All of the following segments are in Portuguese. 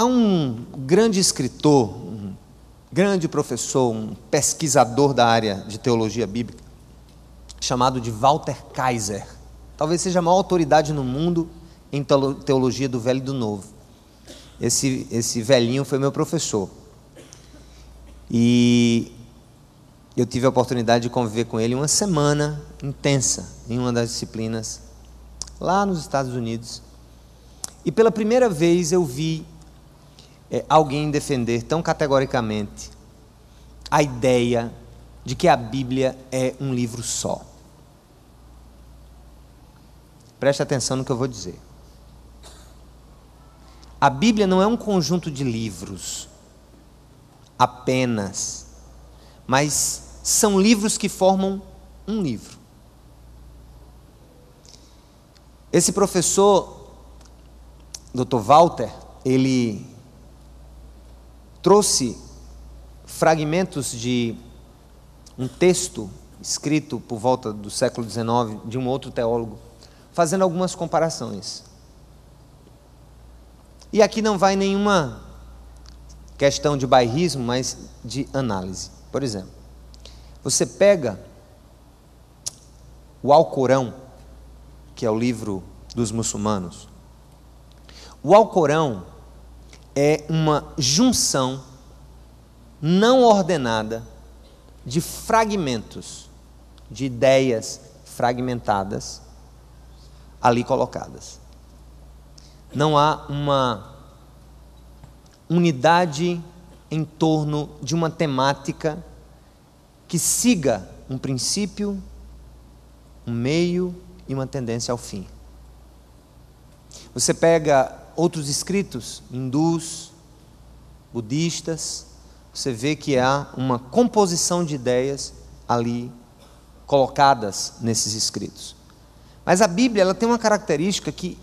Há um grande escritor, um grande professor, um pesquisador da área de teologia bíblica, chamado de Walter Kaiser. Talvez seja a maior autoridade no mundo em teologia do Velho e do Novo. Esse velhinho foi meu professor. E eu tive a oportunidade de conviver com ele uma semana intensa em uma das disciplinas lá nos Estados Unidos. E pela primeira vez eu vi alguém defender tão categoricamente a ideia de que a Bíblia é um livro só. Preste atenção no que eu vou dizer. A Bíblia não é um conjunto de livros apenas, mas são livros que formam um livro. Esse professor, Dr. Walter, ele trouxe fragmentos de um texto escrito por volta do século XIX de um outro teólogo, fazendo algumas comparações. E aqui não vai nenhuma questão de bairrismo, mas de análise. Por exemplo, você pega o Alcorão, que é o livro dos muçulmanos. O Alcorão é uma junção não ordenada de fragmentos, de ideias fragmentadas ali colocadas. Não há uma unidade em torno de uma temática que siga um princípio, um meio e uma tendência ao fim. Você pega outros escritos, hindus, budistas, você vê que há uma composição de ideias ali colocadas nesses escritos. Mas a Bíblia, ela tem uma característica que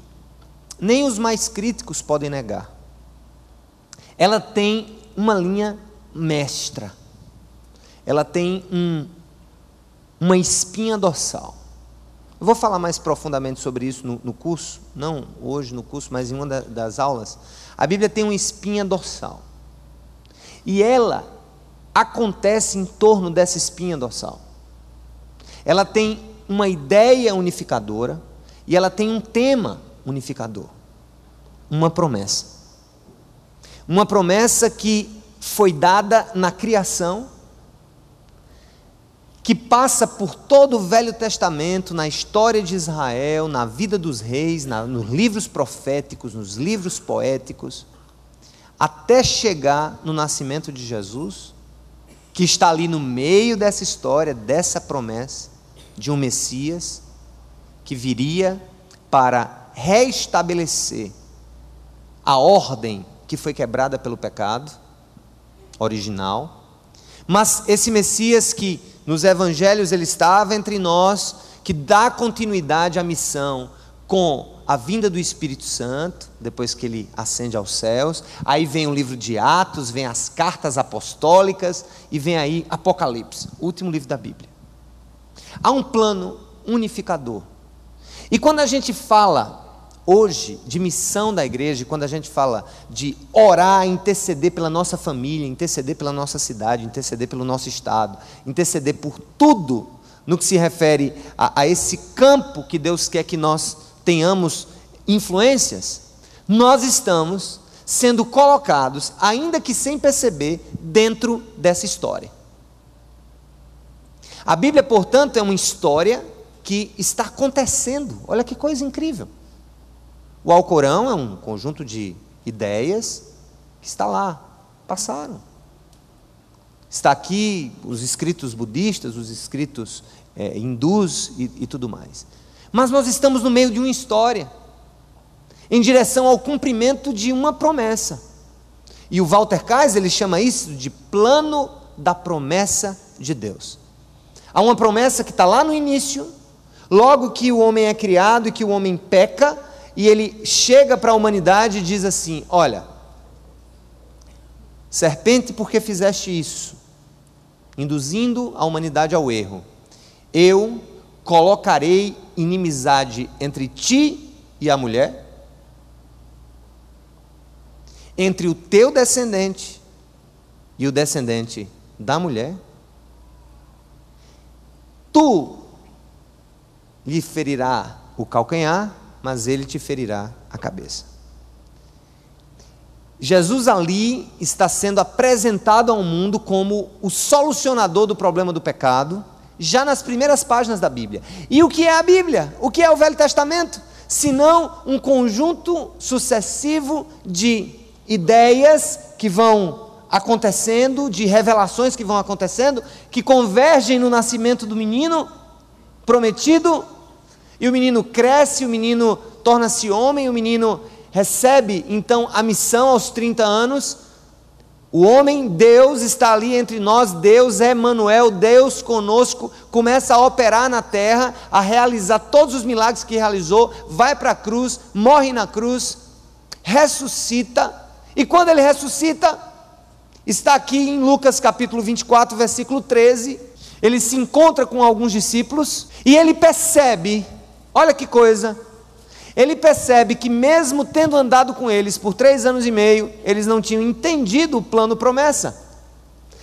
nem os mais críticos podem negar. Ela tem uma linha mestra. Ela tem uma espinha dorsal. Eu vou falar mais profundamente sobre isso no curso, não hoje no curso, mas em uma das aulas. A Bíblia tem uma espinha dorsal. E ela acontece em torno dessa espinha dorsal. Ela tem uma ideia unificadora e ela tem um tema unificador. Uma promessa. Uma promessa que foi dada na criação, que passa por todo o Velho Testamento, na história de Israel, na vida dos reis, nos livros proféticos, nos livros poéticos, até chegar no nascimento de Jesus, que está ali no meio dessa história, dessa promessa de um Messias, que viria para restabelecer a ordem que foi quebrada pelo pecado original. Mas esse Messias que nos evangelhos ele estava entre nós, que dá continuidade à missão com a vinda do Espírito Santo, depois que ele ascende aos céus. Aí vem o livro de Atos, vem as cartas apostólicas e vem aí Apocalipse, o último livro da Bíblia. Há um plano unificador. E quando a gente fala hoje de missão da igreja, quando a gente fala de orar, interceder pela nossa família, interceder pela nossa cidade, interceder pelo nosso estado, interceder por tudo no que se refere a esse campo que Deus quer que nós tenhamos influências, nós estamos sendo colocados, ainda que sem perceber, dentro dessa história. A Bíblia, portanto, é uma história que está acontecendo. Olha que coisa incrível. O Alcorão é um conjunto de ideias que está lá, passaram. Está aqui os escritos budistas, os escritos hindus e tudo mais. Mas nós estamos no meio de uma história, em direção ao cumprimento de uma promessa. E o Walter Kaiser, ele chama isso de plano da promessa de Deus. Há uma promessa que está lá no início, logo que o homem é criado e que o homem peca, e ele chega para a humanidade e diz assim: olha, serpente, por que fizeste isso? Induzindo a humanidade ao erro. Eu colocarei inimizade entre ti e a mulher. entre o teu descendente e o descendente da mulher, tu lhe ferirá o calcanhar, mas ele te ferirá a cabeça. Jesus ali está sendo apresentado ao mundo como o solucionador do problema do pecado, já nas primeiras páginas da Bíblia. E o que é a Bíblia? O que é o Velho Testamento? Senão um conjunto sucessivo de ideias que vão acontecendo, de revelações que vão acontecendo, que convergem no nascimento do menino prometido, e o menino cresce, o menino torna-se homem, o menino recebe então a missão aos 30 anos, o homem, Deus está ali entre nós, Deus é Emanuel, Deus conosco, começa a operar na terra, a realizar todos os milagres que realizou, vai para a cruz, morre na cruz, ressuscita, e quando ele ressuscita, está aqui em Lucas capítulo 24, versículo 13, ele se encontra com alguns discípulos, e ele percebe, olha que coisa, ele percebe que mesmo tendo andado com eles por 3 anos e meio, eles não tinham entendido o plano promessa,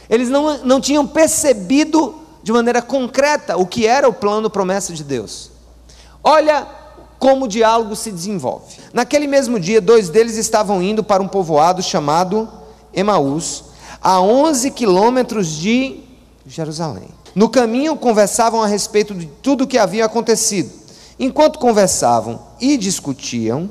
eles não tinham percebido de maneira concreta o que era o plano promessa de Deus. Olha como o diálogo se desenvolve. Naquele mesmo dia, 2 deles estavam indo para um povoado chamado Emaús, a 11 quilômetros de Jerusalém. No caminho conversavam a respeito de tudo o que havia acontecido. Enquanto conversavam e discutiam,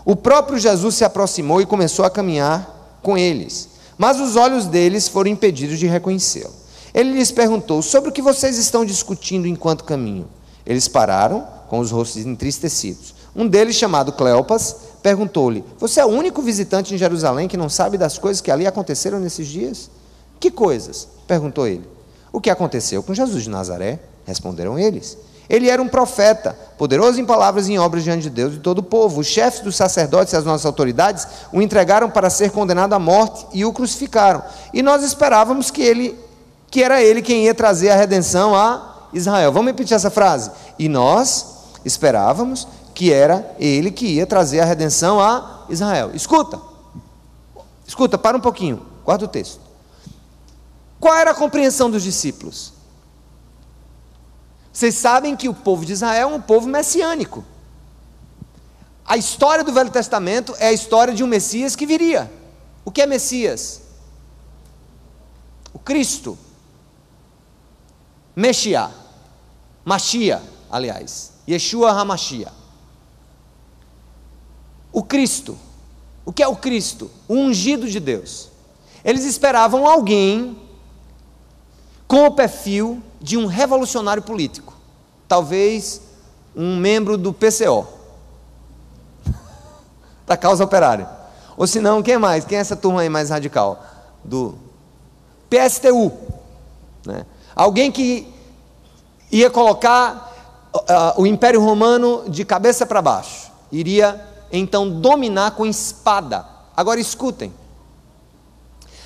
o próprio Jesus se aproximou e começou a caminhar com eles, mas os olhos deles foram impedidos de reconhecê-lo. Ele lhes perguntou: sobre o que vocês estão discutindo enquanto caminham? Eles pararam, com os rostos entristecidos. Um deles, chamado Cleopas, perguntou-lhe: você é o único visitante em Jerusalém que não sabe das coisas que ali aconteceram nesses dias? Que coisas? Perguntou ele. O que aconteceu com Jesus de Nazaré? Responderam eles. Ele era um profeta, poderoso em palavras e em obras diante de Deus e todo o povo. Os chefes dos sacerdotes e as nossas autoridades o entregaram para ser condenado à morte e o crucificaram. E nós esperávamos que era ele quem ia trazer a redenção a Israel. Vamos repetir essa frase? E nós esperávamos que era ele que ia trazer a redenção a Israel. Escuta, para um pouquinho, guarda o texto. Qual era a compreensão dos discípulos? Vocês sabem que o povo de Israel é um povo messiânico. A história do Velho Testamento é a história de um Messias que viria. O que é Messias? O Cristo. Messias. Mashiach, aliás. Yeshua HaMashiach. O Cristo. O que é o Cristo? O ungido de Deus. Eles esperavam alguém com o perfil de um revolucionário político, talvez um membro do PCO, da causa operária, ou se não, quem mais? Quem é essa turma aí mais radical? Do PSTU, né? Alguém que ia colocar o Império Romano de cabeça para baixo, iria então dominar com espada. Agora escutem,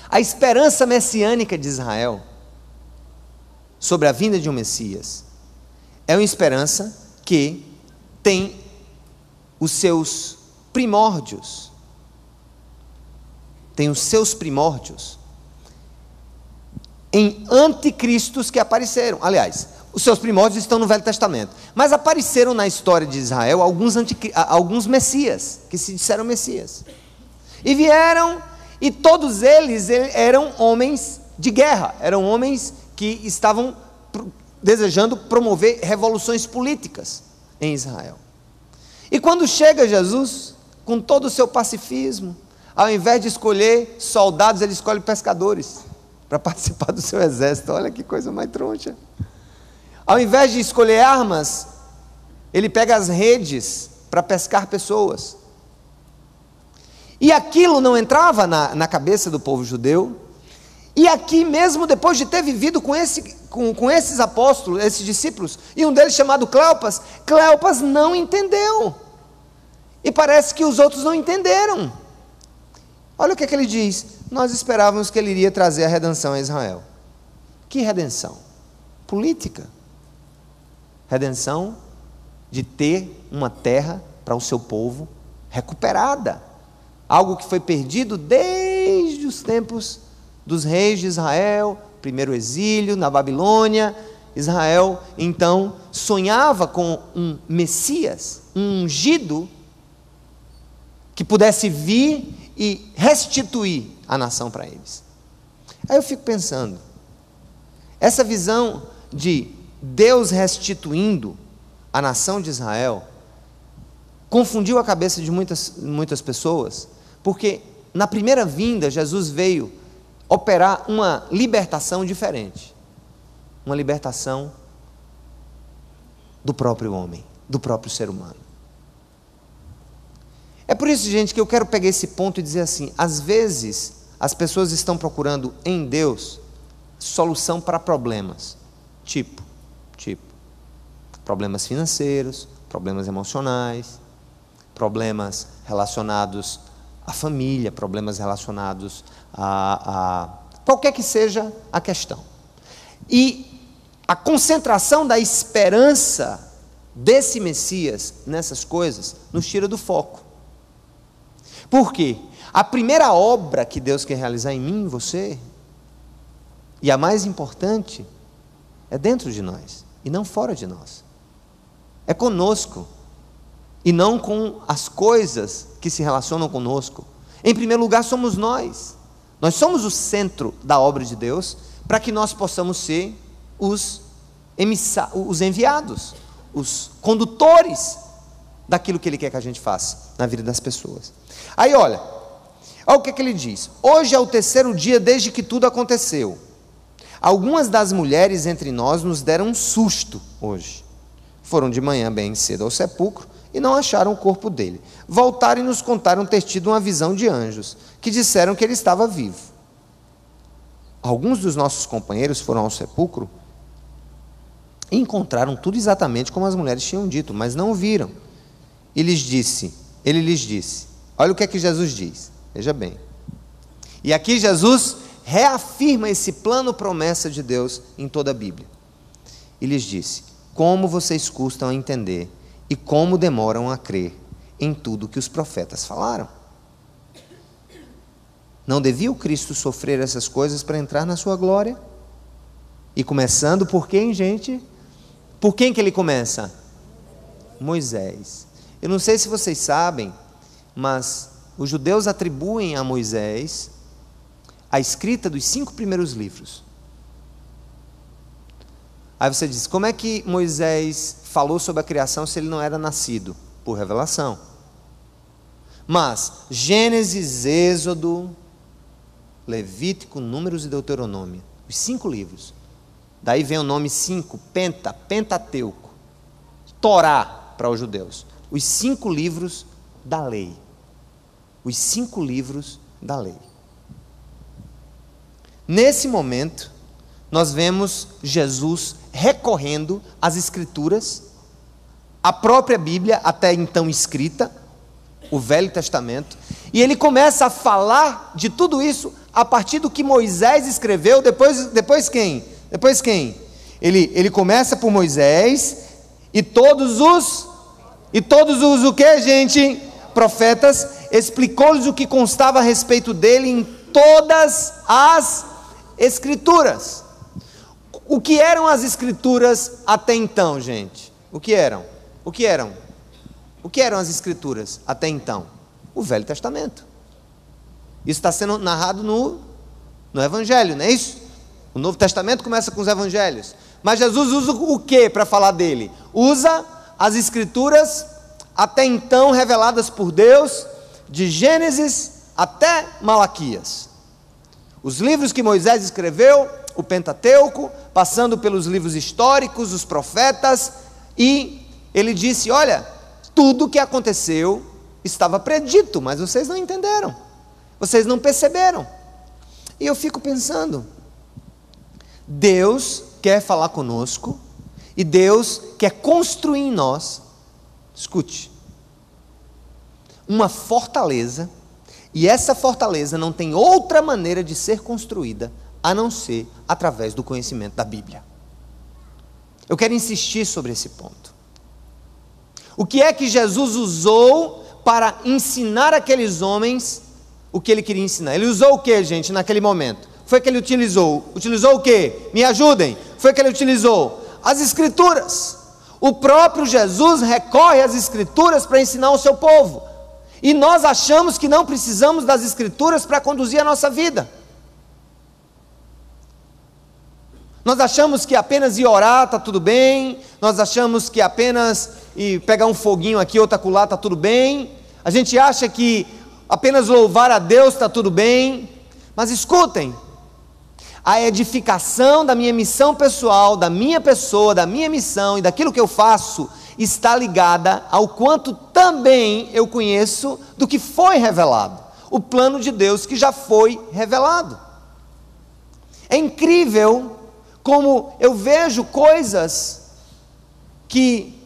a esperança messiânica de Israel sobre a vinda de um Messias é uma esperança que tem os seus primórdios, em anticristos que apareceram. Aliás, os seus primórdios estão no Velho Testamento, mas apareceram na história de Israel alguns Messias, que se disseram Messias, e vieram, e todos eles eram homens de guerra, eram homens que estavam desejando promover revoluções políticas em Israel. E quando chega Jesus, com todo o seu pacifismo, ao invés de escolher soldados, ele escolhe pescadores para participar do seu exército. Olha que coisa mais troncha. Ao invés de escolher armas, ele pega as redes para pescar pessoas. E aquilo não entrava na cabeça do povo judeu. E aqui mesmo, depois de ter vivido com esses apóstolos, esses discípulos, e um deles chamado Cleopas não entendeu. E parece que os outros não entenderam. Olha o que ele diz: nós esperávamos que ele iria trazer a redenção a Israel. Que redenção? Política. Redenção de ter uma terra para o seu povo recuperada. algo que foi perdido desde os tempos dos reis de Israel, primeiro exílio na Babilônia. Israel então sonhava com um Messias, um ungido, que pudesse vir e restituir a nação para eles. Aí eu fico pensando, essa visão de Deus restituindo a nação de Israel confundiu a cabeça de muitas pessoas, porque na primeira vinda Jesus veio operar uma libertação diferente, uma libertação do próprio homem, do próprio ser humano. É por isso, gente, que eu quero pegar esse ponto e dizer assim, às vezes as pessoas estão procurando em Deus solução para problemas, tipo problemas financeiros, problemas emocionais, problemas relacionados à família, problemas relacionados a qualquer que seja a questão. E a concentração da esperança desse Messias nessas coisas nos tira do foco. Por quê? A primeira obra que Deus quer realizar em mim e em você, e a mais importante, é dentro de nós, e não fora de nós. É conosco, e não com as coisas que se relacionam conosco. Em primeiro lugar, somos nós. Nós somos o centro da obra de Deus, para que nós possamos ser os enviados, os condutores daquilo que Ele quer que a gente faça na vida das pessoas. Aí olha o que ele diz: hoje é o terceiro dia desde que tudo aconteceu. Algumas das mulheres entre nós nos deram um susto hoje. Foram de manhã bem cedo ao sepulcro e não acharam o corpo dele. Voltaram e nos contaram ter tido uma visão de anjos, que disseram que ele estava vivo. Alguns dos nossos companheiros foram ao sepulcro e encontraram tudo exatamente como as mulheres tinham dito, mas não o viram. Ele lhes disse, olha o que é que Jesus diz, veja bem. E aqui Jesus reafirma esse plano promessa de Deus em toda a Bíblia. E lhes disse, como vocês custam a entender e como demoram a crer em tudo que os profetas falaram. Não devia o Cristo sofrer essas coisas para entrar na sua glória? E começando por quem, gente? Por quem que ele começa? Moisés. Eu não sei se vocês sabem, mas os judeus atribuem a Moisés a escrita dos 5 primeiros livros. Aí você diz, como é que Moisés falou sobre a criação se ele não era nascido? Por revelação. Mas Gênesis, Êxodo, Levítico, Números e Deuteronômio, os 5 livros. Daí vem o nome 5, Pentateuco, Torá para os judeus. Os 5 livros da lei. Os 5 livros da lei. Nesse momento, nós vemos Jesus recorrendo às Escrituras, a própria Bíblia, até então escrita, o Velho Testamento, e ele começa a falar de tudo isso a partir do que Moisés escreveu. Depois quem? Ele começa por Moisés, e todos os o que, gente? Profetas, explicou-lhes o que constava a respeito dele em todas as Escrituras. O que eram as Escrituras até então, gente? O que eram as Escrituras até então? O Velho Testamento. Isso está sendo narrado no Evangelho, não é isso? O Novo Testamento começa com os Evangelhos. Mas Jesus usa o que para falar dele? Usa as Escrituras até então reveladas por Deus, de Gênesis até Malaquias. Os livros que Moisés escreveu, o Pentateuco, passando pelos livros históricos, os profetas, e ele disse, olha, tudo o que aconteceu estava predito, mas vocês não entenderam, vocês não perceberam. E eu fico pensando, Deus quer falar conosco, e Deus quer construir em nós, escute, uma fortaleza, e essa fortaleza não tem outra maneira de ser construída, a não ser através do conhecimento da Bíblia. Eu quero insistir sobre esse ponto. O que é que Jesus usou para ensinar aqueles homens o que ele queria ensinar. Ele usou o que, gente, naquele momento? Foi que ele utilizou? Utilizou o que? Me ajudem. Foi que ele utilizou? As Escrituras. O próprio Jesus recorre às Escrituras para ensinar o seu povo. E nós achamos que não precisamos das Escrituras para conduzir a nossa vida. Nós achamos que apenas ir orar está tudo bem. Nós achamos que apenas ir pegar um foguinho aqui, outro acolá está tudo bem. A gente acha que apenas louvar a Deus está tudo bem. Mas escutem, a edificação da minha missão pessoal, da minha pessoa, da minha missão e daquilo que eu faço, está ligada ao quanto também eu conheço do que foi revelado, o plano de Deus que já foi revelado. É incrível como eu vejo coisas que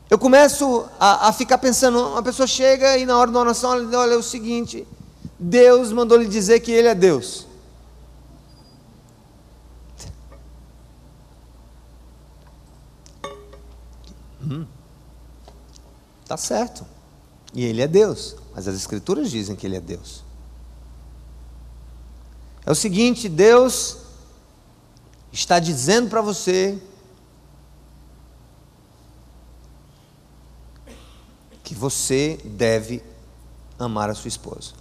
eu começo a ficar pensando. Uma pessoa chega e na hora da oração ela diz: olha, é o seguinte, Deus mandou lhe dizer que Ele é Deus. Tá certo, e Ele é Deus, mas as Escrituras dizem que Ele é Deus. É o seguinte, Deus está dizendo para você que você deve amar a sua esposa.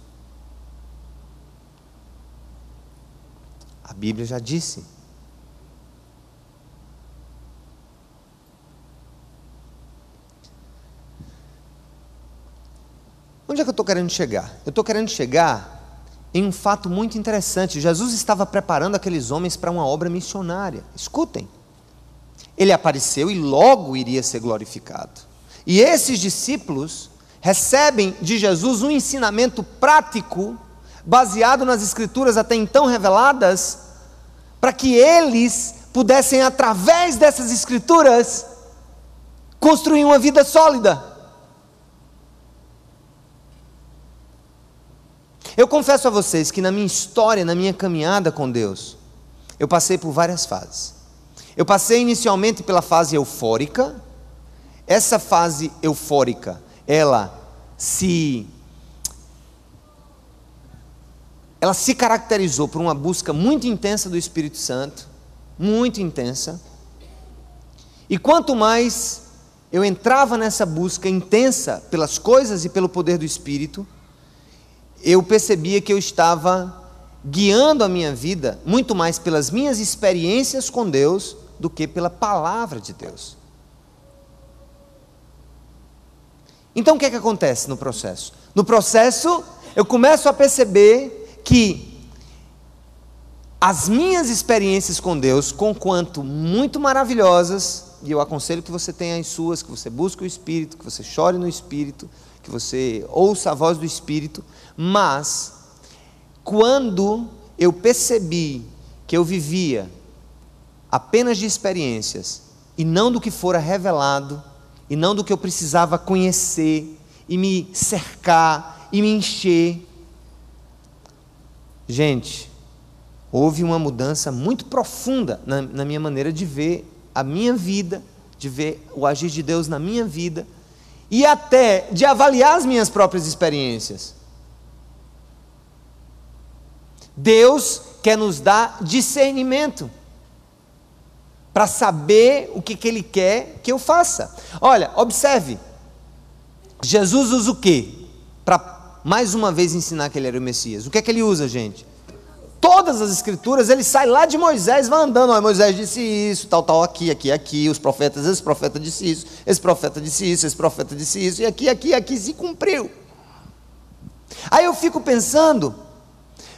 A Bíblia já disse. Onde é que eu estou querendo chegar? Eu estou querendo chegar em um fato muito interessante. Jesus estava preparando aqueles homens para uma obra missionária. Escutem, Ele apareceu e logo iria ser glorificado. E esses discípulos recebem de Jesus um ensinamento prático, baseado nas Escrituras até então reveladas, para que eles pudessem, através dessas Escrituras, construir uma vida sólida. Eu confesso a vocês que na minha história, na minha caminhada com Deus, eu passei por várias fases. Eu passei inicialmente pela fase eufórica. Essa fase eufórica, ela se caracterizou por uma busca muito intensa do Espírito Santo, muito intensa. E quanto mais eu entrava nessa busca intensa pelas coisas e pelo poder do Espírito, eu percebia que eu estava guiando a minha vida muito mais pelas minhas experiências com Deus do que pela palavra de Deus. Então o que é que acontece no processo? No processo eu começo a perceber que as minhas experiências com Deus, conquanto muito maravilhosas, e eu aconselho que você tenha as suas, que você busque o Espírito, que você chore no Espírito, que você ouça a voz do Espírito, mas quando eu percebi que eu vivia apenas de experiências e não do que fora revelado, e não do que eu precisava conhecer e me cercar e me encher, gente, houve uma mudança muito profunda na minha maneira de ver a minha vida, de ver o agir de Deus na minha vida, e até de avaliar as minhas próprias experiências. Deus quer nos dar discernimento para saber o que Ele quer que eu faça. Olha, observe, Jesus usa o quê? Para mais uma vez ensinar que Ele era o Messias. O que é que Ele usa, gente? Todas as Escrituras, Ele sai lá de Moisés, vai andando. Olha, Moisés disse isso, tal, aqui, os profetas, esse profeta disse isso, esse profeta disse isso, esse profeta disse isso, e aqui se cumpriu. Aí eu fico pensando,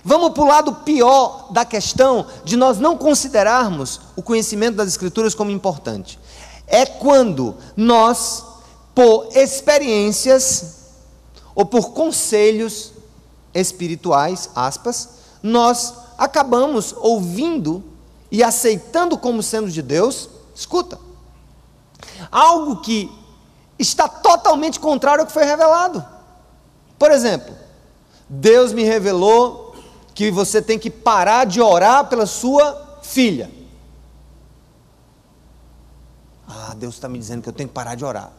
vamos para o lado pior da questão de nós não considerarmos o conhecimento das Escrituras como importante. É quando nós, por experiências ou por conselhos espirituais, aspas, nós acabamos ouvindo e aceitando como sendo de Deus, escuta, algo que está totalmente contrário ao que foi revelado. Por exemplo, Deus me revelou que você tem que parar de orar pela sua filha. Deus está me dizendo que eu tenho que parar de orar.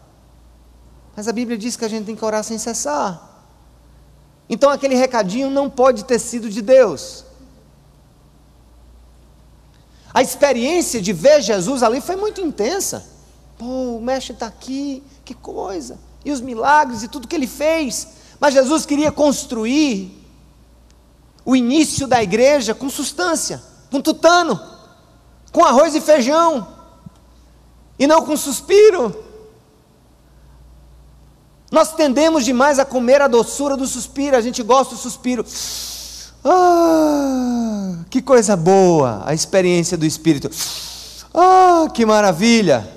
Mas a Bíblia diz que a gente tem que orar sem cessar. Então aquele recadinho não pode ter sido de Deus. A experiência de ver Jesus ali foi muito intensa. Pô, o mestre está aqui, que coisa. E os milagres e tudo que ele fez. Mas Jesus queria construir o início da igreja com substância, com tutano, com arroz e feijão, e não com suspiro. Nós tendemos demais a comer a doçura do suspiro, a gente gosta do suspiro. Ah, que coisa boa, a experiência do Espírito. Ah, que maravilha.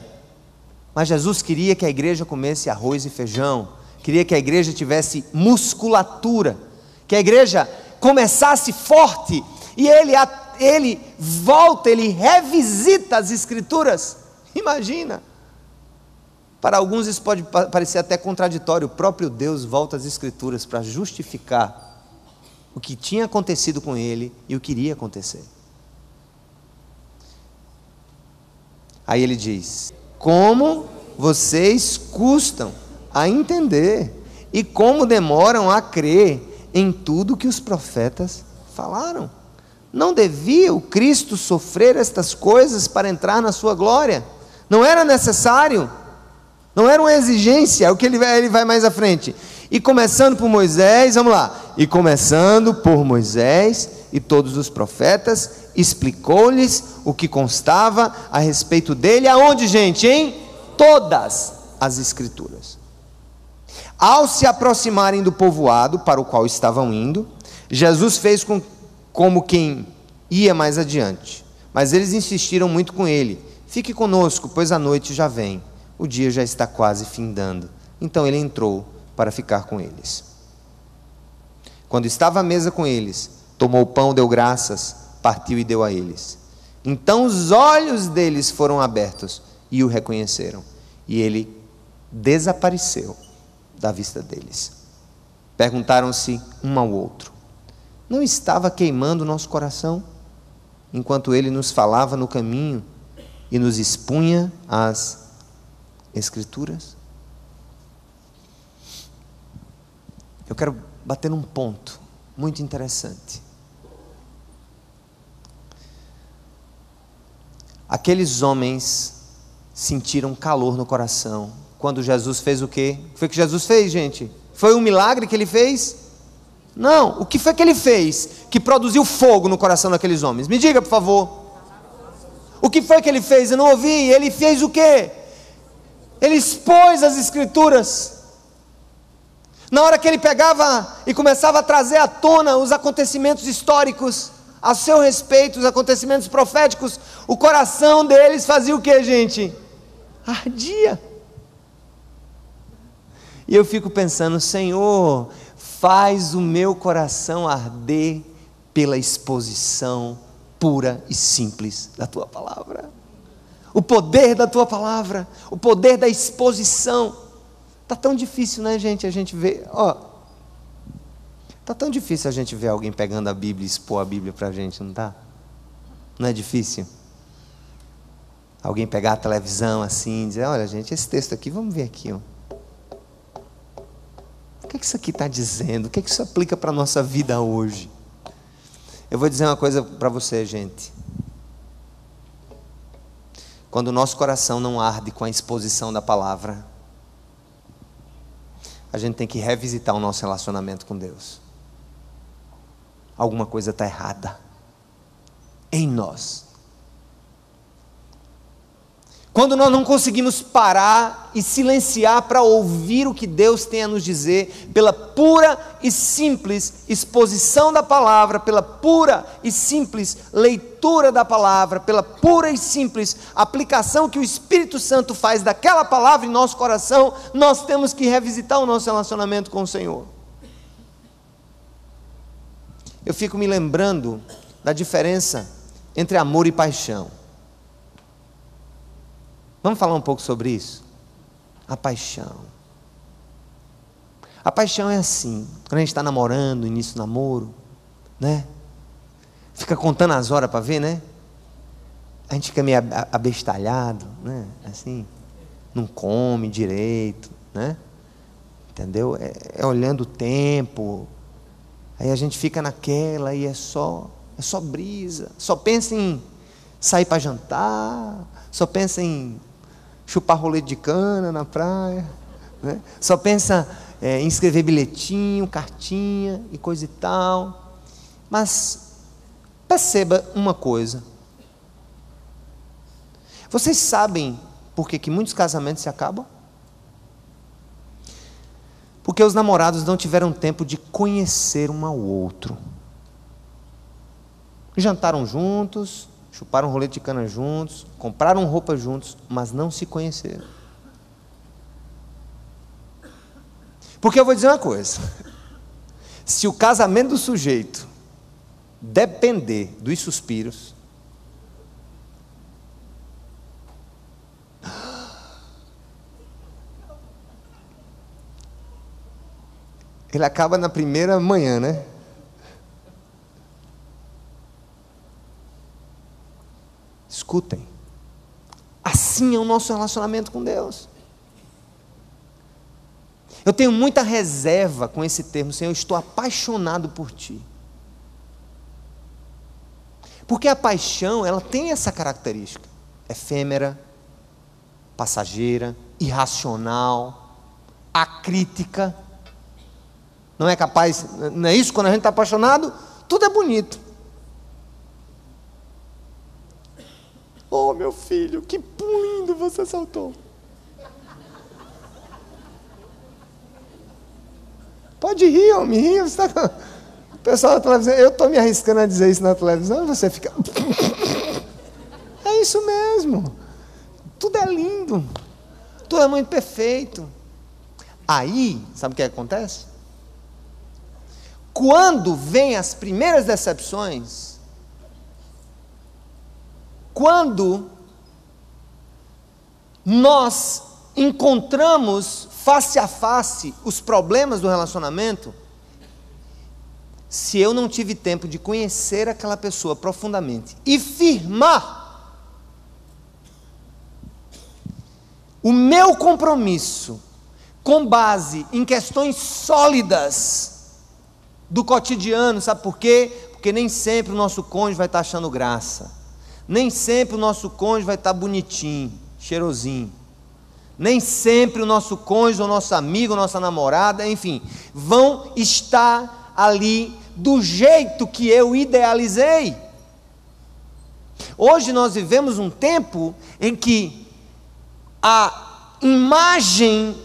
Mas Jesus queria que a igreja comesse arroz e feijão, queria que a igreja tivesse musculatura, que a igreja começasse forte, e ele volta, ele revisita as Escrituras. Imagina, para alguns isso pode parecer até contraditório, o próprio Deus volta às Escrituras para justificar o que tinha acontecido com ele e o que iria acontecer. Aí ele diz: como vocês custam a entender e como demoram a crer em tudo que os profetas falaram. Não devia o Cristo sofrer estas coisas para entrar na sua glória? Não era necessário, não era uma exigência. O que ele vai mais à frente. E começando por Moisés, vamos lá. E começando por Moisés e todos os profetas, explicou-lhes o que constava a respeito dele. Aonde, gente? Em todas as Escrituras. Ao se aproximarem do povoado para o qual estavam indo, Jesus fez como quem ia mais adiante. Mas eles insistiram muito com ele: fique conosco, pois a noite já vem, o dia já está quase findando. Então ele entrou para ficar com eles. Quando estava à mesa com eles, tomou o pão, deu graças, partiu e deu a eles. Então os olhos deles foram abertos e o reconheceram, e ele desapareceu da vista deles. Perguntaram-se um ao outro: não estava queimando o nosso coração enquanto ele nos falava no caminho e nos expunha as Escrituras? Eu quero bater num ponto muito interessante. Aqueles homens sentiram calor no coração quando Jesus fez o quê? O que foi que Jesus fez, gente? Foi um milagre que ele fez? Não. O que foi que ele fez que produziu fogo no coração daqueles homens? Me diga, por favor. O que foi que ele fez? Eu não ouvi. Ele fez o quê? Ele expôs as Escrituras. Na hora que ele pegava e começava a trazer à tona os acontecimentos históricos a seu respeito, os acontecimentos proféticos, o coração deles fazia o que, gente? Ardia. E eu fico pensando: Senhor, faz o meu coração arder pela exposição pura e simples da Tua Palavra. O poder da Tua Palavra, o poder da exposição. Está tão difícil, né, gente, a gente ver, está tão difícil a gente ver alguém pegando a Bíblia e expor a Bíblia para a gente, não está? Não é difícil? Alguém pegar a televisão assim e dizer: olha, gente, esse texto aqui, vamos ver aqui, ó. O que isso aqui está dizendo? O que isso aplica para a nossa vida hoje? Eu vou dizer uma coisa para você, gente. Quando o nosso coração não arde com a exposição da palavra, a gente tem que revisitar o nosso relacionamento com Deus. Alguma coisa está errada em nós. Quando nós não conseguimos parar e silenciar para ouvir o que Deus tem a nos dizer, pela pura e simples exposição da palavra, pela pura e simples leitura da palavra, pela pura e simples aplicação que o Espírito Santo faz daquela palavra em nosso coração, nós temos que revisitar o nosso relacionamento com o Senhor. Eu fico me lembrando da diferença entre amor e paixão. Vamos falar um pouco sobre isso? A paixão. A paixão é assim, quando a gente está namorando, início do namoro, né? Fica contando as horas para ver, né? A gente fica meio abestalhado, né? Assim, não come direito, né? entendeu? É olhando o tempo, aí a gente fica naquela e é só brisa, só pensa em sair para jantar, só pensa em chupar rolete de cana na praia, né? Só pensa em escrever bilhetinho, cartinha e coisa e tal. Mas perceba uma coisa, vocês sabem por que muitos casamentos se acabam? Porque os namorados não tiveram tempo de conhecer um ao outro. Jantaram juntos, chuparam rolete de cana juntos, compraram roupa juntos, mas não se conheceram. Porque eu vou dizer uma coisa, se o casamento do sujeito depender dos suspiros, ele acaba na primeira manhã, né? Escutem, assim é o nosso relacionamento com Deus. Eu tenho muita reserva com esse termo, Senhor, eu estou apaixonado por Ti. Porque a paixão, ela tem essa característica, efêmera, passageira, irracional, acrítica. Não é capaz, não é isso? Quando a gente está apaixonado, tudo é bonito. Oh, meu filho, que lindo você soltou. Pode rir, homem, rir. Você tá... O pessoal da televisão, eu estou me arriscando a dizer isso na televisão, e você fica... É isso mesmo. Tudo é lindo. Tudo é muito perfeito. Aí, sabe o que acontece? Quando vem as primeiras decepções, quando nós encontramos face a face os problemas do relacionamento, se eu não tive tempo de conhecer aquela pessoa profundamente e firmar o meu compromisso com base em questões sólidas do cotidiano, sabe por quê? Porque nem sempre o nosso cônjuge vai estar achando graça, nem sempre o nosso cônjuge vai estar bonitinho, cheirosinho, nem sempre o nosso cônjuge, o nosso amigo, a nossa namorada, enfim, vão estar ali do jeito que eu idealizei. Hoje nós vivemos um tempo em que a imagem,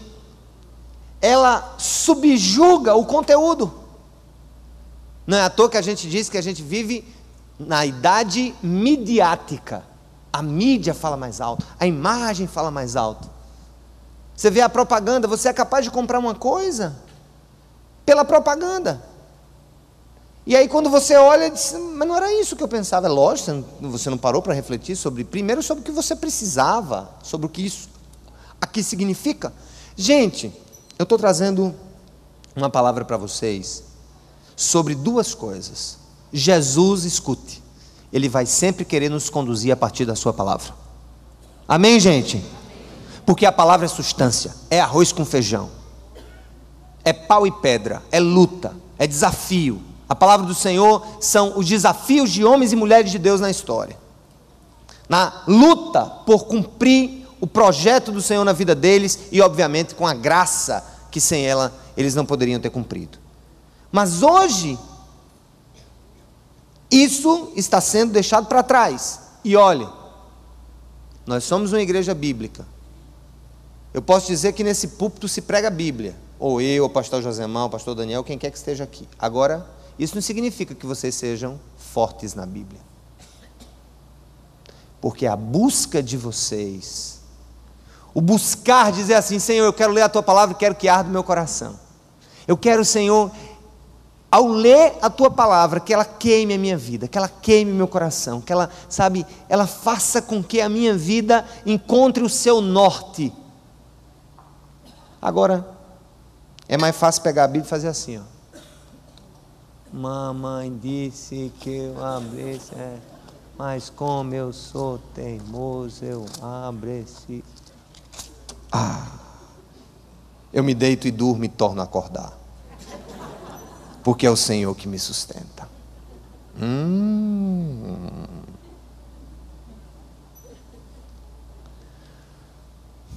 ela subjuga o conteúdo. Não é à toa que a gente diz que a gente vive na idade midiática. A mídia fala mais alto, a imagem fala mais alto. Você vê a propaganda, você é capaz de comprar uma coisa pela propaganda. E aí quando você olha, diz, mas não era isso que eu pensava. É lógico, você não parou para refletir primeiro sobre o que você precisava, sobre o que isso aqui significa. Gente, eu estou trazendo uma palavra para vocês sobre duas coisas. Jesus, escute, Ele vai sempre querer nos conduzir a partir da sua palavra. Amém, gente? Porque a palavra é substância, é arroz com feijão, é pau e pedra, é luta, é desafio. A palavra do Senhor são os desafios de homens e mulheres de Deus na história, na luta por cumprir o projeto do Senhor na vida deles, e obviamente com a graça que sem ela eles não poderiam ter cumprido. Mas hoje isso está sendo deixado para trás. E olha, nós somos uma igreja bíblica. Eu posso dizer que nesse púlpito se prega a Bíblia, ou eu, o pastor Josemar, o pastor Daniel, quem quer que esteja aqui. Agora, isso não significa que vocês sejam fortes na Bíblia, porque a busca de vocês, o buscar, dizer assim, Senhor, eu quero ler a Tua palavra e quero que arda o meu coração. Eu quero, Senhor, ao ler a Tua palavra, que ela queime a minha vida, que ela queime o meu coração, que ela, sabe, ela faça com que a minha vida encontre o seu norte. Agora, é mais fácil pegar a Bíblia e fazer assim, ó. Mamãe disse que eu abrisse, mas como eu sou teimoso, eu abrisse. Eu me deito e durmo e torno a acordar. Porque é o Senhor que me sustenta.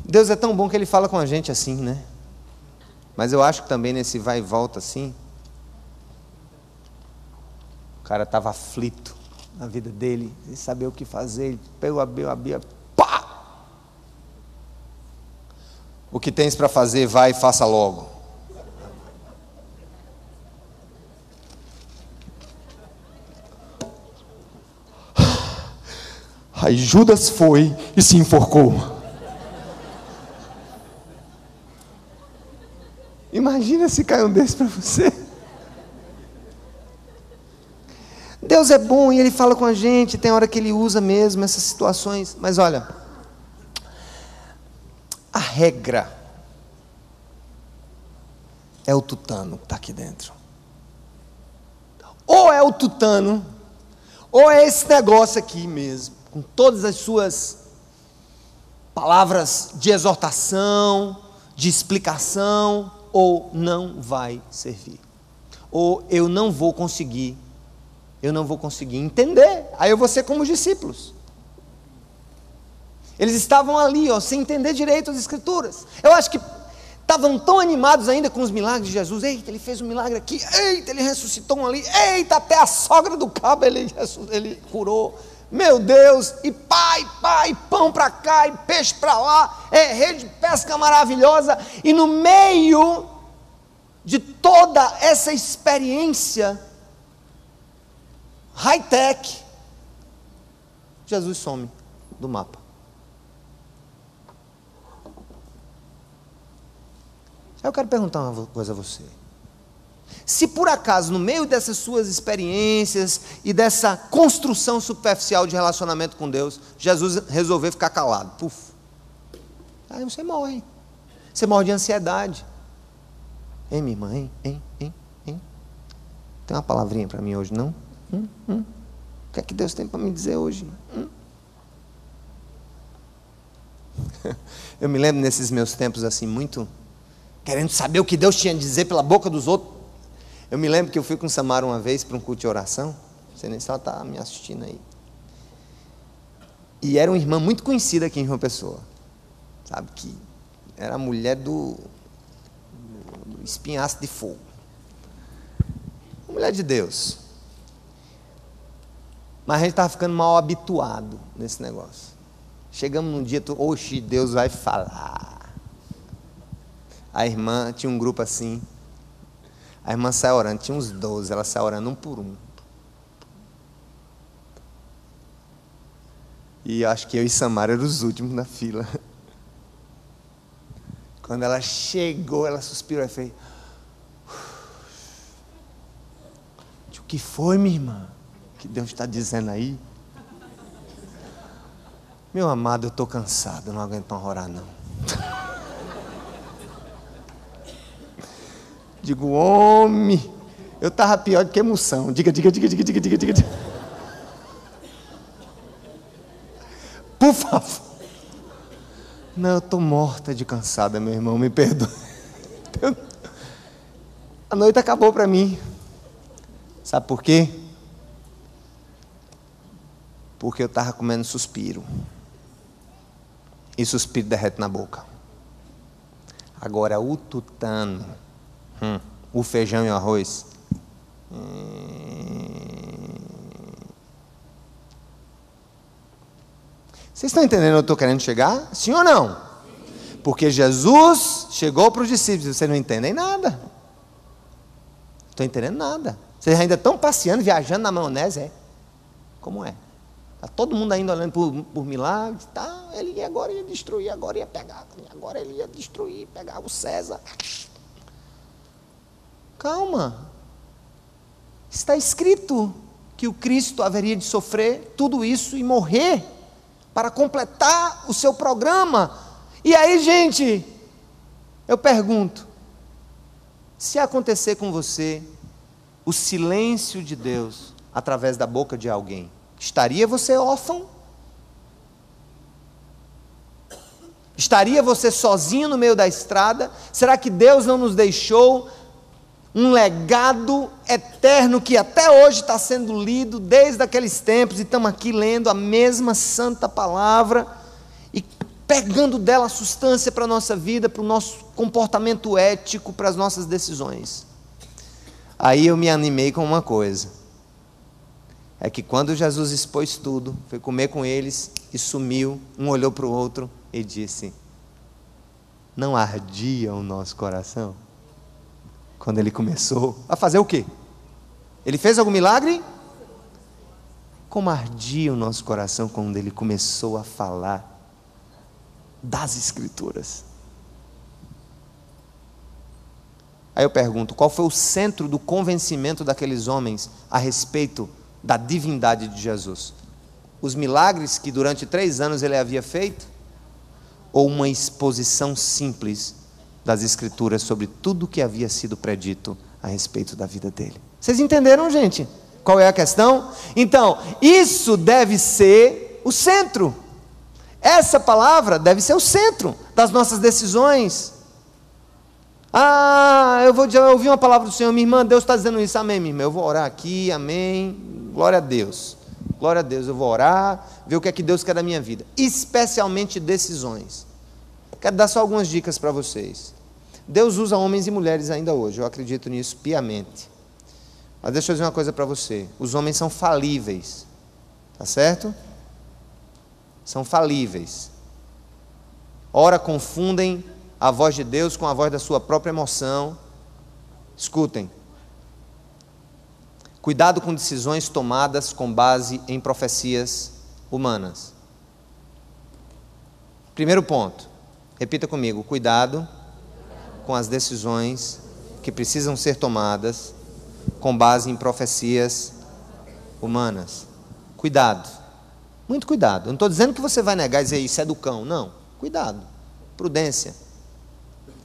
Deus é tão bom que Ele fala com a gente assim, né? Mas eu acho que também nesse vai e volta assim, o cara estava aflito na vida dele, sem saber o que fazer, ele pegou a Bíblia, pá! O que tens para fazer, vai e faça logo. Aí Judas foi e se enforcou. Imagina se cai um desse para você. Deus é bom e Ele fala com a gente, tem hora que Ele usa mesmo essas situações, mas olha, a regra é o tutano que está aqui dentro. Ou é o tutano, ou é esse negócio aqui mesmo, com todas as suas palavras de exortação, de explicação, ou não vai servir. Ou eu não vou conseguir entender, aí eu vou ser como os discípulos. Eles estavam ali, sem entender direito as Escrituras. Eu acho que estavam tão animados ainda com os milagres de Jesus. Eita, Ele fez um milagre aqui, eita, Ele ressuscitou um ali, eita, até a sogra do cabo ele curou. Meu Deus, e pai, pão para cá, e peixe para lá, rede de pesca maravilhosa, e no meio de toda essa experiência high-tech, Jesus some do mapa. Eu quero perguntar uma coisa a você. Se por acaso, no meio dessas suas experiências e dessa construção superficial de relacionamento com Deus, Jesus resolver ficar calado, puf, aí você morre. Você morre de ansiedade. Hein, minha irmã, hein? Tem uma palavrinha para mim hoje, não? O que é que Deus tem para me dizer hoje? Eu me lembro nesses meus tempos assim, muito querendo saber o que Deus tinha a dizer pela boca dos outros. Eu me lembro que eu fui com Samara uma vez para um culto de oração, não sei nem se ela está me assistindo aí, e era uma irmã muito conhecida aqui em João Pessoa, sabe, que era a mulher do espinhaço de fogo, mulher de Deus, mas a gente estava ficando mal habituado nesse negócio. Chegamos num dia, oxe, Deus vai falar. A irmã tinha um grupo assim, a irmã saiu orando, tinha uns 12, ela saiu orando um por um. E eu acho que eu e Samara eram os últimos na fila. Quando ela chegou, ela suspirou e fez: o que foi, minha irmã? O que Deus está dizendo aí? Meu amado, eu estou cansado, não aguento mais orar não. Digo, homem, eu estava pior do que emoção. Diga. Por favor. Não, eu estou morta de cansada, meu irmão, me perdoe. A noite acabou para mim. Sabe por quê? Porque eu estava comendo suspiro. E suspiro derrete na boca. Agora o tutano, o feijão e o arroz. Vocês estão entendendo onde eu estou querendo chegar? Sim ou não? Porque Jesus chegou para os discípulos, vocês não entendem nada. Não estão entendendo nada. Vocês ainda estão passeando, viajando na maionese, Como é? Está todo mundo ainda olhando por milagres, tá? Ele agora ia destruir, agora ia pegar, agora ele ia destruir, pegar o César. Calma. Está escrito que o Cristo haveria de sofrer tudo isso e morrer para completar o seu programa. E aí, gente, eu pergunto, se acontecer com você o silêncio de Deus através da boca de alguém, estaria você órfão? Estaria você sozinho no meio da estrada? Será que Deus não nos deixou um legado eterno que até hoje está sendo lido desde aqueles tempos, e estamos aqui lendo a mesma santa palavra e pegando dela a substância para a nossa vida, para o nosso comportamento ético, para as nossas decisões? Aí eu me animei com uma coisa, é que quando Jesus expôs tudo, foi comer com eles e sumiu, um olhou para o outro e disse: não ardia o nosso coração? Quando ele começou a fazer o quê? Ele fez algum milagre? Como ardia o nosso coração quando ele começou a falar das Escrituras. Aí eu pergunto, qual foi o centro do convencimento daqueles homens a respeito da divindade de Jesus? Os milagres que durante 3 anos ele havia feito? Ou uma exposição simples das Escrituras sobre tudo o que havia sido predito a respeito da vida dele? Vocês entenderam, gente? Qual é a questão? Então, isso deve ser o centro. Essa palavra deve ser o centro das nossas decisões. Eu ouvi uma palavra do Senhor, minha irmã, Deus está dizendo isso, amém, minha irmã, eu vou orar aqui, amém, glória a Deus, eu vou orar, ver o que é que Deus quer da minha vida, especialmente decisões. Quero dar só algumas dicas para vocês. Deus usa homens e mulheres ainda hoje, eu acredito nisso piamente, mas deixa eu dizer uma coisa para você, os homens são falíveis, tá certo? São falíveis, ora confundem a voz de Deus com a voz da sua própria emoção. Escutem, cuidado com decisões tomadas com base em profecias humanas. Primeiro ponto, repita comigo, cuidado com as decisões que precisam ser tomadas com base em profecias humanas. Cuidado, muito cuidado. Eu não estou dizendo que você vai negar e dizer isso é do cão, não, cuidado, prudência.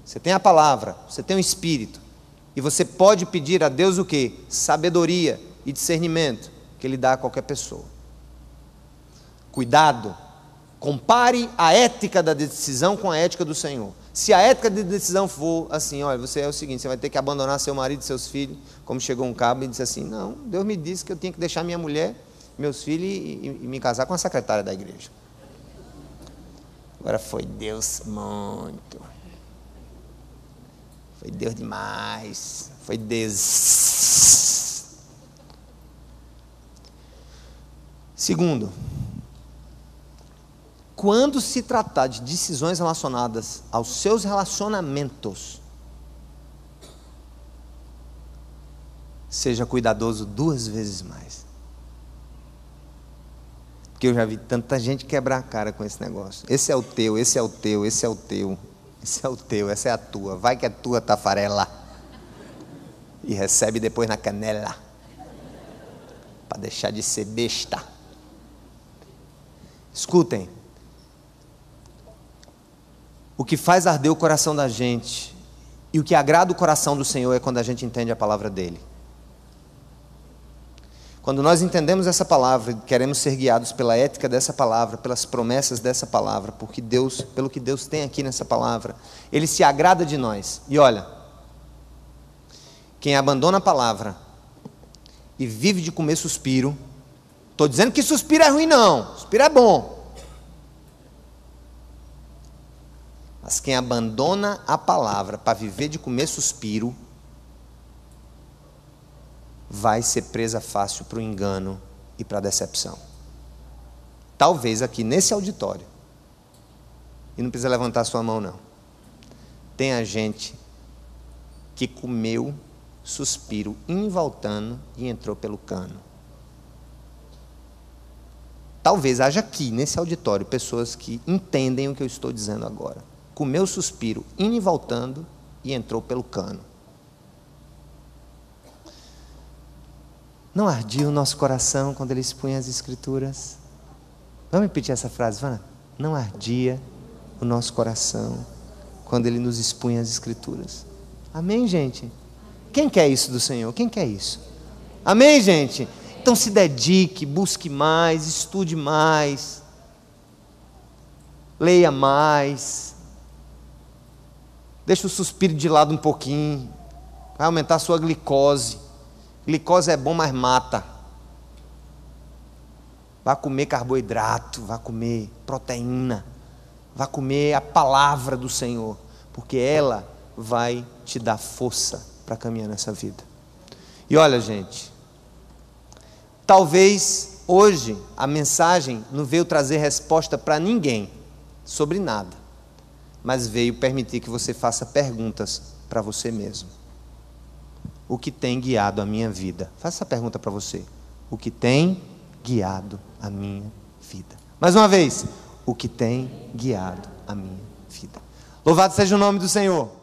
Você tem a palavra, você tem o Espírito, e você pode pedir a Deus o quê? Sabedoria e discernimento, que Ele dá a qualquer pessoa. Cuidado, compare a ética da decisão com a ética do Senhor. Se a ética de decisão for assim, olha, você é o seguinte, você vai ter que abandonar seu marido e seus filhos, como chegou um cabo e disse assim, não, Deus me disse que eu tinha que deixar minha mulher, meus filhos e me casar com a secretária da igreja. Agora foi Deus muito... Foi Deus demais, foi Deus. Segundo, quando se tratar de decisões relacionadas aos seus relacionamentos, seja cuidadoso 2 vezes mais. Porque eu já vi tanta gente quebrar a cara com esse negócio. Esse é o teu, esse é o teu, esse é o teu. Esse é o teu, essa é a tua, vai que é tua, tafarela, e recebe depois na canela, para deixar de ser besta. Escutem, o que faz arder o coração da gente, e o que agrada o coração do Senhor é quando a gente entende a palavra dEle. Quando nós entendemos essa palavra, queremos ser guiados pela ética dessa palavra, pelas promessas dessa palavra, pelo que Deus tem aqui nessa palavra, Ele se agrada de nós. E olha, quem abandona a palavra e vive de comer suspiro, estou dizendo que suspiro é ruim não, suspiro é bom, mas quem abandona a palavra para viver de comer suspiro, vai ser presa fácil para o engano e para a decepção. Talvez aqui nesse auditório, e não precisa levantar sua mão não, tenha gente que comeu suspiro indo e voltando e entrou pelo cano. Talvez haja aqui nesse auditório pessoas que entendem o que eu estou dizendo agora. Comeu suspiro indo e voltando e entrou pelo cano. Não ardia o nosso coração quando ele expunha as Escrituras? Vamos repetir essa frase, Vana? Não ardia o nosso coração quando ele nos expunha as Escrituras? Amém, gente? Quem quer isso do Senhor? Quem quer isso? Amém, gente? Então se dedique, busque mais, estude mais. leia mais, deixa o suspiro de lado um pouquinho, vai aumentar a sua glicose. Glicose é bom, mas mata. Vá comer carboidrato, vá comer proteína, vá comer a palavra do Senhor, porque ela vai te dar força para caminhar nessa vida. E olha, gente, talvez hoje a mensagem não veio trazer resposta para ninguém sobre nada, mas veio permitir que você faça perguntas para você mesmo. O que tem guiado a minha vida? Faça essa pergunta para você. O que tem guiado a minha vida? Mais uma vez, o que tem guiado a minha vida? Louvado seja o nome do Senhor.